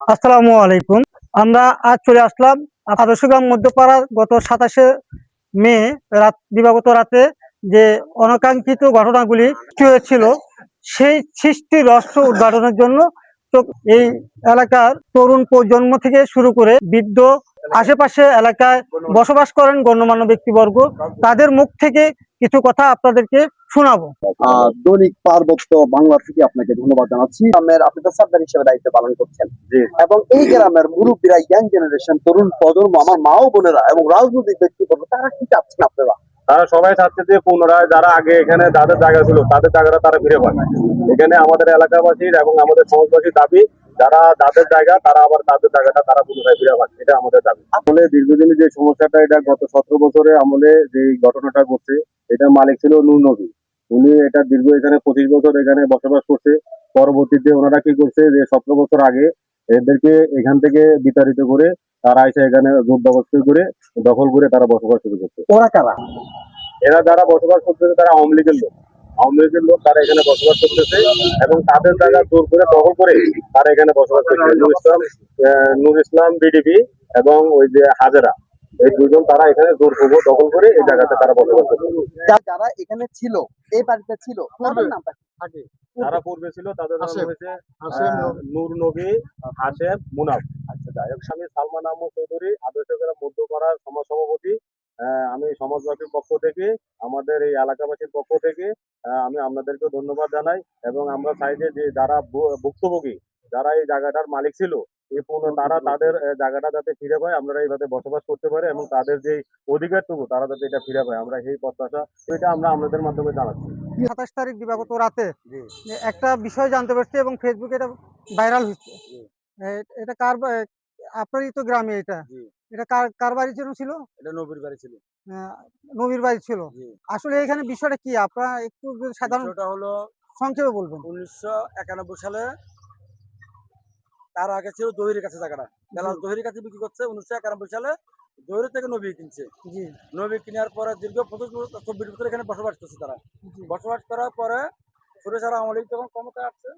আসসালামু আলাইকুম। আমরা আজ চলে আসলাম আদর্শগ্রাম মধ্যপাড়ার গত 27শে মে দিবাগত রাতে যে অনাকাঙ্ক্ষিত ঘটনাগুলি সৃষ্টি হয়েছিল সেই সৃষ্টি রহস্য উদ্ঘাটনের জন্য তো এই এলাকার তরুণ প্রজন্ম থেকে শুরু করে বৃদ্ধ আশেপাশে এলাকায় বসবাস করেন গণ্যমান্য ব্যক্তিবর্গ, তাদের মুখ থেকে কিছু কথা আপনাদেরকে শোনাবো। দৈনিক পার্বত্য বাংলা থেকে আপনাকে ধন্যবাদ জানাচ্ছি। গ্রামের আপনি তো সরকার হিসেবে দায়িত্ব পালন করছেন এবং এই গ্রামের মুরব্বীরা, ইয়াং জেনারেশন, তরুণ প্রজন্ম, আমার মা ও বোনেরা এবং রাজনৈতিক ব্যক্তিবর্গ, তারা কি চাচ্ছেন আপনারা? তারা সবাই চাচ্ছে যে পুনরায় যারা আগে এখানে যাদের জায়গা ছিল তাদের জায়গাটা তারা ফিরে পায়। এখানে আমাদের এলাকাবাসীর এবং আমাদের সমাজবাসীর দাবি, যাদের জায়গা তারা আবার তাদের জায়গাটা তারা পুনরায় ফিরে পায়, এটা আমাদের দাবি। আসলে দীর্ঘদিনের যে সমস্যাটা, এটা গত 17 বছরে আমলে যে ঘটনাটা ঘটছে, এটা মালিক ছিল নূর নবী। উনি এটা দীর্ঘ এখানে 25 বছর এখানে বসবাস করছে। পরবর্তীতে ওনারা কি করছে যে 17 বছর আগে এদেরকে এখান থেকে বিতাড়িত করে তারা এসে এখানে জোরজবরদস্তি করে দখল করে তারা বসবাস শুরু করছে। ওরা কারা? এরা যারা বসবাস করতেছে তারা আওয়ামী লীগের লোক তারা এখানে বসবাস করতেছে এবং তাদের জায়গা জোর করে দখল করে তারা এখানে বসবাস করছে। নুর ইসলাম বিডিপি এবং ওই যে হাজেরা, এই দুজন তারা এখানে জোর দখল করে এই জায়গাতে তারা বসবাস করছে। যারা এখানে ছিল, এই বাড়িতে ছিল, তাদের নামটা কি? যারা পূর্বে ছিল তাদের নাম হয়েছে নূর নবী, হাশেম, মুনাফ। আচ্ছা, যাই হোক, স্বামী সালমান আহমদ চৌধুরী, আদর্শগ্রাম মধ্যপাড়ার সমাজ সভাপতি। আমি সমাজবাসীর পক্ষ থেকে, আমাদের এই এলাকাবাসীর পক্ষ থেকে আমি আপনাদেরকে ধন্যবাদ জানাই এবং আমরা চাই যে যারা ভুক্তভোগী, যারা এই জায়গাটার মালিক ছিল, এই তারা তাদের জায়গাটা যাতে ফিরে পায়, আমরা এইভাবে বসবাস করতে পারি এবং তাদের যে অধিকারটুকু তারা যাতে এটা ফিরে পায়, আমরা এই প্রত্যাশা এটা আমরা আপনাদের মাধ্যমে জানাচ্ছি। 27 তারিখ দিবাগত রাতে একটা বিষয় জানতে পারছি এবং ফেসবুকে এটা ভাইরাল হচ্ছে। এটা আপনারই তো গ্রামে এটা। এটা কার কার বাড়ি ছিল? এটা নবীর বাড়ি ছিল। আহ, নবীর বাড়ি ছিল। আসলে এখানে বিষয়টা কি, আপনারা একটু যদি সাধারণ বিষয়টা হলো সংক্ষেপে বলবেন। 1991 সালে, তার আগে ছিল জহিরের কাছে জায়গাটা। বেলাল জহিরের কাছে বিক্রি করছে 1991 সালে। জহির থেকে নবী কিনছে। জি নবী কেনার পরে দীর্ঘ 24 বছর এখানে বসবাস করছে তারা। জি বসবাস করার পরে সুরেশ আওয়ামী লীগ যখন ক্ষমতায় আসছে,